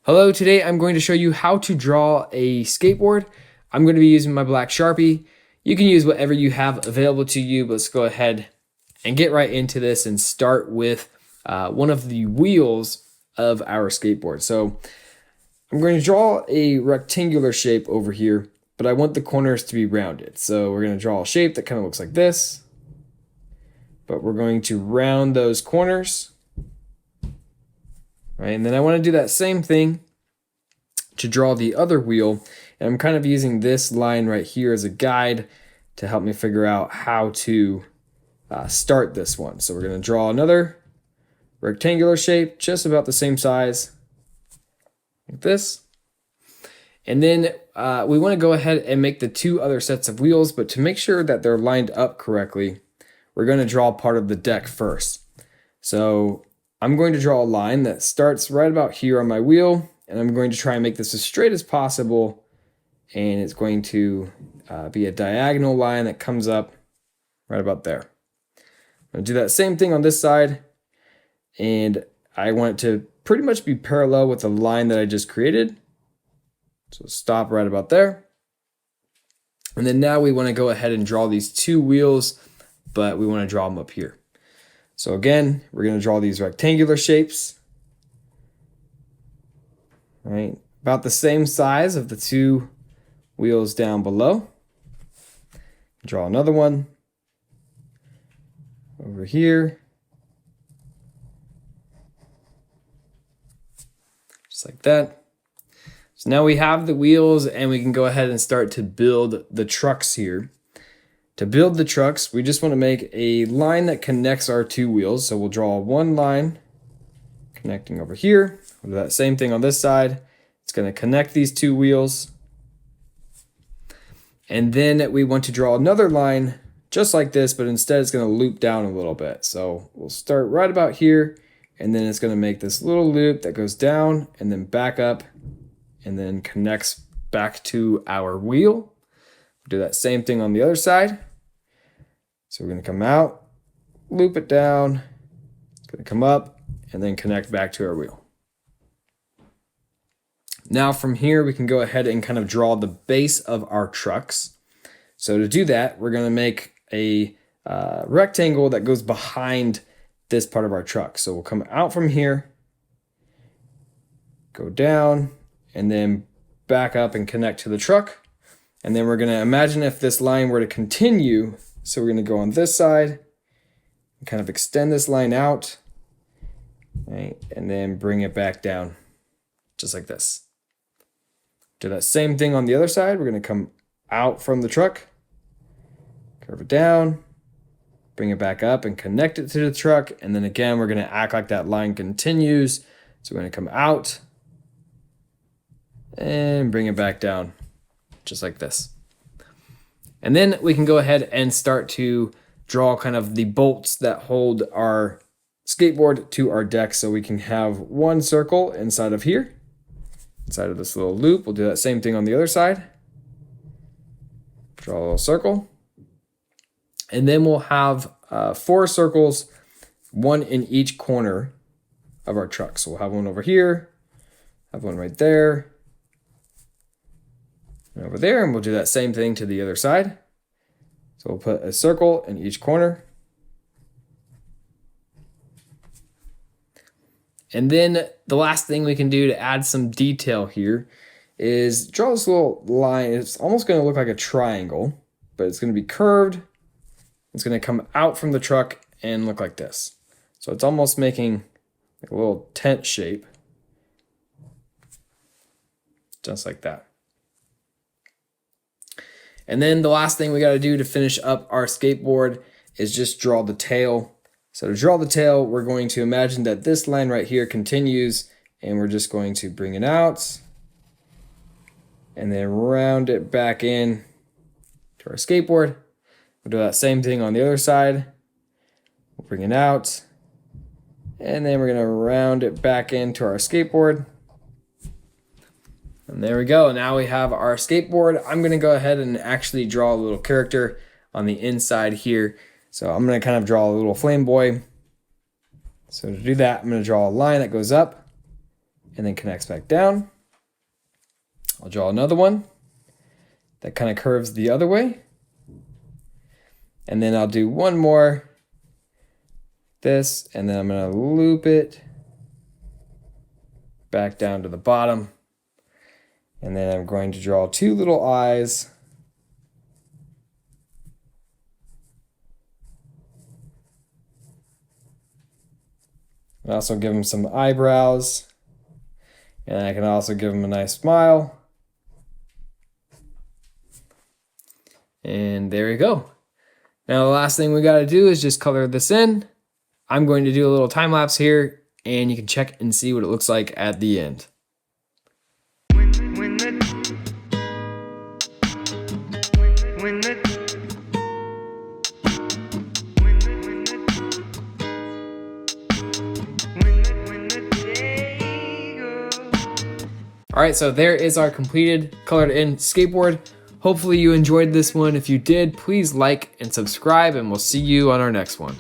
Hello, today I'm going to show you how to draw a skateboard. I'm going to be using my black Sharpie. You can use whatever you have available to you, but let's go ahead and get right into this and start with one of the wheels of our skateboard. So I'm going to draw a rectangular shape over here, but I want the corners to be rounded. So we're going to draw a shape that kind of looks like this, but we're going to round those corners. Right, and then I want to do that same thing to draw the other wheel. And I'm kind of using this line right here as a guide to help me figure out how to start this one. So we're going to draw another rectangular shape, just about the same size, like this. And then we want to go ahead and make the two other sets of wheels, but to make sure that they're lined up correctly, we're going to draw part of the deck first. So I'm going to draw a line that starts right about here on my wheel, and I'm going to try and make this as straight as possible, and it's going to be a diagonal line that comes up right about there. I'm going to do that same thing on this side, and I want it to pretty much be parallel with the line that I just created. So stop right about there. And then now we want to go ahead and draw these two wheels, but we want to draw them up here. So again, we're going to draw these rectangular shapes, right? About the same size of the two wheels down below. Draw another one over here, just like that. So now we have the wheels and we can go ahead and start to build the trucks here. To build the trucks, we just want to make a line that connects our two wheels. So we'll draw one line connecting over here. We'll do that same thing on this side. It's going to connect these two wheels. And then we want to draw another line just like this, but instead it's going to loop down a little bit. So we'll start right about here, and then it's going to make this little loop that goes down and then back up and then connects back to our wheel. Do that same thing on the other side. So we're going to come out, loop it down, it's going to come up, and then connect back to our wheel. Now from here, we can go ahead and kind of draw the base of our trucks. So to do that, we're going to make a rectangle that goes behind this part of our truck. So we'll come out from here, go down, and then back up and connect to the truck. And then we're going to imagine if this line were to continue. So we're going to go on this side and kind of extend this line out, right? And then bring it back down just like this. Do that same thing on the other side. We're going to come out from the truck, curve it down, bring it back up and connect it to the truck. And then again, we're going to act like that line continues. So we're going to come out and bring it back down just like this. And then we can go ahead and start to draw kind of the bolts that hold our skateboard to our deck. So we can have one circle inside of here, inside of this little loop. We'll do that same thing on the other side. Draw a little circle. And then we'll have 4 circles, one in each corner of our truck. So we'll have one over here, have one right there, and over there, and we'll do that same thing to the other side. So we'll put a circle in each corner. And then the last thing we can do to add some detail here is draw this little line. It's almost going to look like a triangle, but it's going to be curved. It's going to come out from the truck and look like this. So it's almost making like a little tent shape, just like that. And then the last thing we got to do to finish up our skateboard is just draw the tail. So to draw the tail, we're going to imagine that this line right here continues, and we're just going to bring it out and then round it back in to our skateboard. We'll do that same thing on the other side. We'll bring it out, and then we're going to round it back into our skateboard. And there we go. Now we have our skateboard. I'm going to go ahead and actually draw a little character on the inside here. So I'm going to kind of draw a little flame boy. So to do that, I'm going to draw a line that goes up and then connects back down. I'll draw another one that kind of curves the other way. And then I'll do one more, this, and then I'm going to loop it back down to the bottom. And then I'm going to draw two little eyes. And also give him some eyebrows. And I can also give him a nice smile. And there we go. Now the last thing we got to do is just color this in. I'm going to do a little time lapse here, and you can check and see what it looks like at the end. All right, so there is our completed colored in skateboard. Hopefully you enjoyed this one. If you did, please like and subscribe, and we'll see you on our next one.